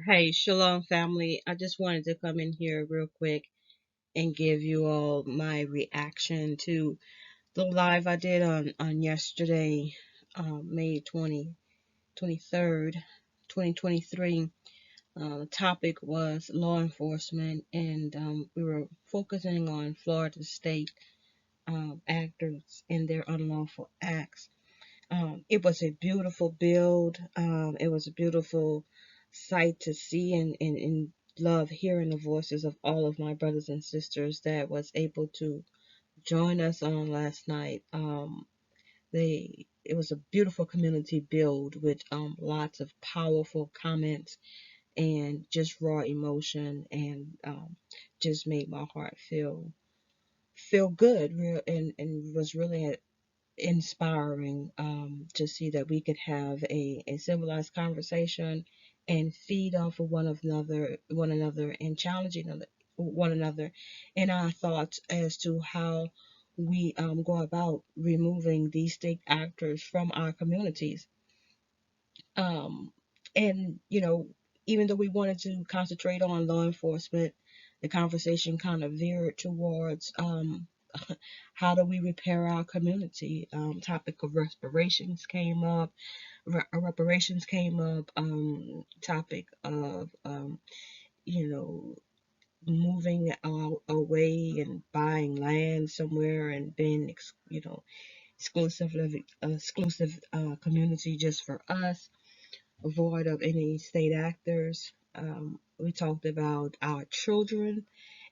Hey, Shalom family. I just wanted to come in here real quick and give you all my reaction to the live I did on yesterday, May 23rd, 2023. The topic was law enforcement, and we were focusing on Florida state actors and their unlawful acts. It was a beautiful build. It was a beautiful sight to see and love hearing the voices of all of my brothers and sisters that was able to join us on last night. It was a beautiful community build with lots of powerful comments and just raw emotion and just made my heart feel good and was really inspiring to see that we could have a civilized conversation and feed off of one another and challenging one another in our thoughts as to how we go about removing these state actors from our communities. um, and even though we wanted to concentrate on law enforcement, the conversation kind of veered towards how do we repair our community. Topic of reparations came up. Topic of you know moving away and buying land somewhere and being exclusive community just for us, void of any state actors. We talked about our children,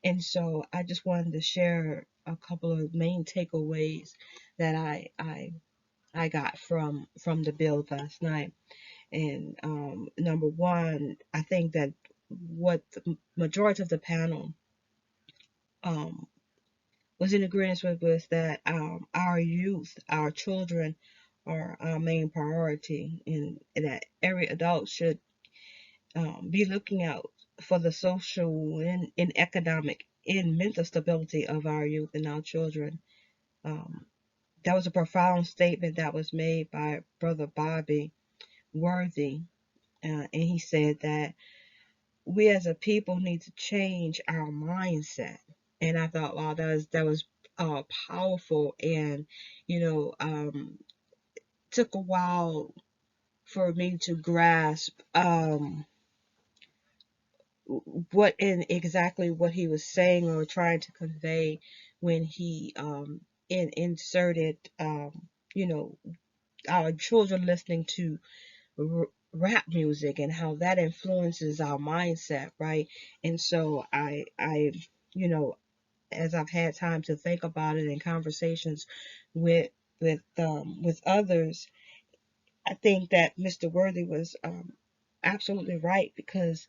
and so I just wanted to share a couple of main takeaways that I got from the build last night. And number one, I think that what the majority of the panel um, was in agreement with was that our youth, our children, are our main priority, and that every adult should be looking out for the social and economic and mental stability of our youth and our children. Um, that was a profound statement that was made by Brother Bobby Worthy, and he said that we as a people need to change our mindset. And I thought, wow, that was powerful, and you know, took a while for me to grasp what in exactly what he was saying or trying to convey when he inserted you know our children listening to rap music and how that influences our mindset, right? And so I you know as I've had time to think about it in conversations with with others, I think that Mr. Worthy was absolutely right, because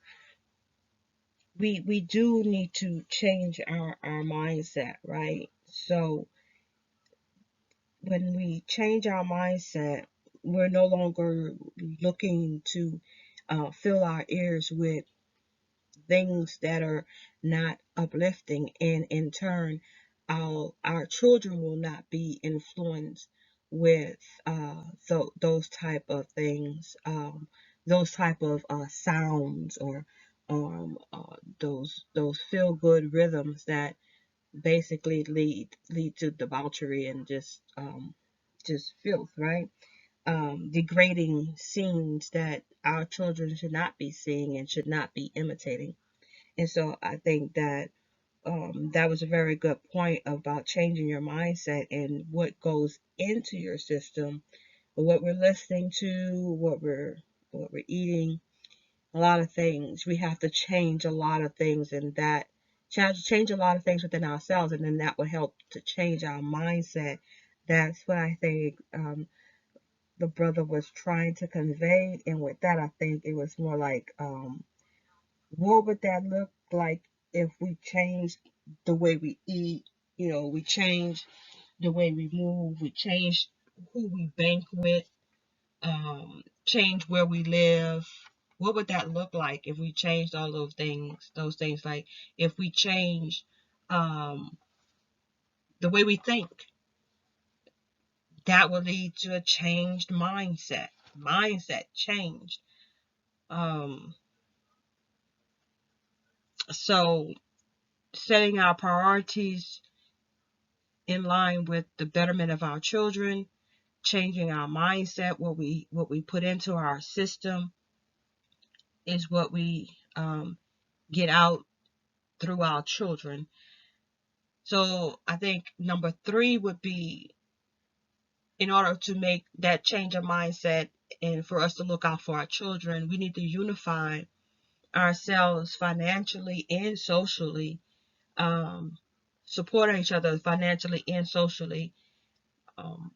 we do need to change our mindset, right? So when we change our mindset, we're no longer looking to fill our ears with things that are not uplifting, and in turn, our children will not be influenced with those type of things, those type of sounds, or those feel good rhythms that basically lead to debauchery and just filth, right? Degrading scenes that our children should not be seeing and should not be imitating. And so I think that that was a very good point about changing your mindset and what goes into your system, what we're listening to, what we're eating, a lot of things. We have to change a lot of things, and that change a lot of things within ourselves, and then that will help to change our mindset. That's what I think the brother was trying to convey, and with that, I think it was more like, what would that look like if we changed the way we eat? We change the way we move, we change who we bank with, change where we live. What would that look like if we changed all those things? Those things, like if we change um, the way we think, that will lead to a changed mindset. Mindset changed. Um, So setting our priorities in line with the betterment of our children, changing our mindset, what we put into our system is what we get out through our children. So I think number 3 would be, in order to make that change of mindset and for us to look out for our children, we need to unify ourselves financially and socially, um, supporting each other financially and socially. Um,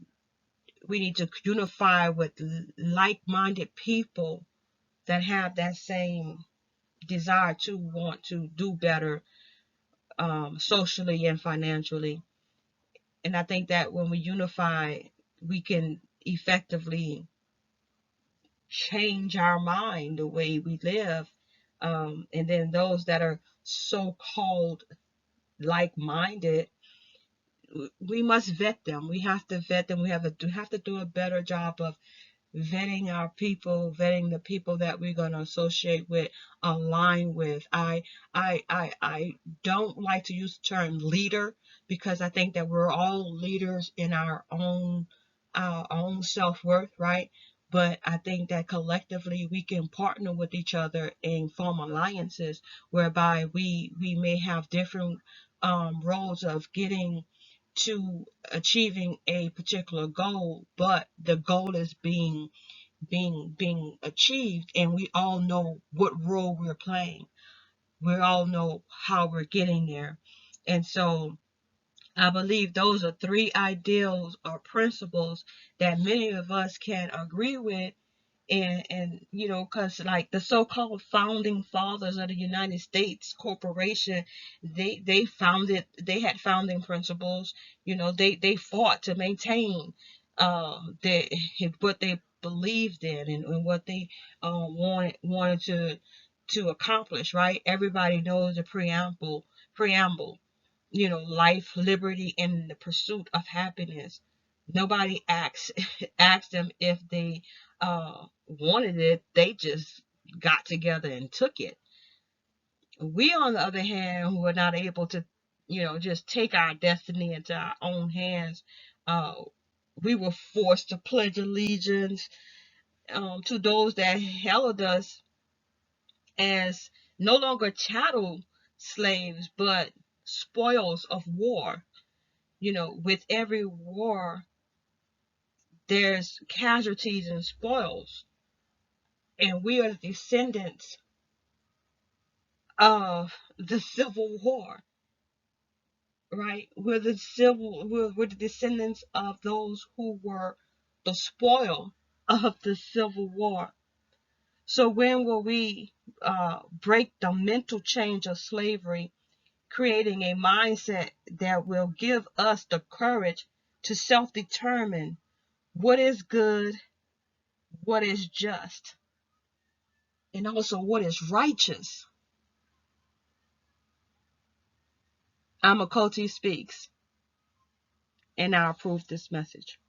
we need to unify with like-minded people that have that same desire to want to do better, socially and financially. And I think that when we unify, we can effectively change our mind, the way we live. And then those that are so-called like-minded, we must vet them. We have to vet them. We have to do a better job of vetting our people, vetting the people that we're going to associate with, align with. I don't like to use the term leader, because I think that we're all leaders in our own self-worth, right? But I think that collectively we can partner with each other and form alliances whereby we may have different roles of getting to achieving a particular goal, but the goal is being achieved, and we all know what role we're playing. We all know how we're getting there. And so I believe those are 3 ideals or principles that many of us can agree with. And because like the so-called founding fathers of the United States Corporation, they had founding principles. They fought to maintain what they believed in, and what they wanted to accomplish, right? Everybody knows the preamble, life, liberty, and the pursuit of happiness. Nobody asked them if they wanted it. They just got together and took it. We, on the other hand, who are not able to, just take our destiny into our own hands, uh, we were forced to pledge allegiance to those that held us as no longer chattel slaves, but spoils of war. With every war, there's casualties and spoils. And we are the descendants of the Civil War, right? We're the descendants of those who were the spoil of the Civil War. So when will we break the mental change of slavery, creating a mindset that will give us the courage to self-determine what is good, what is just, and also what is righteous? I'm Achoti Speaks, and I approve this message.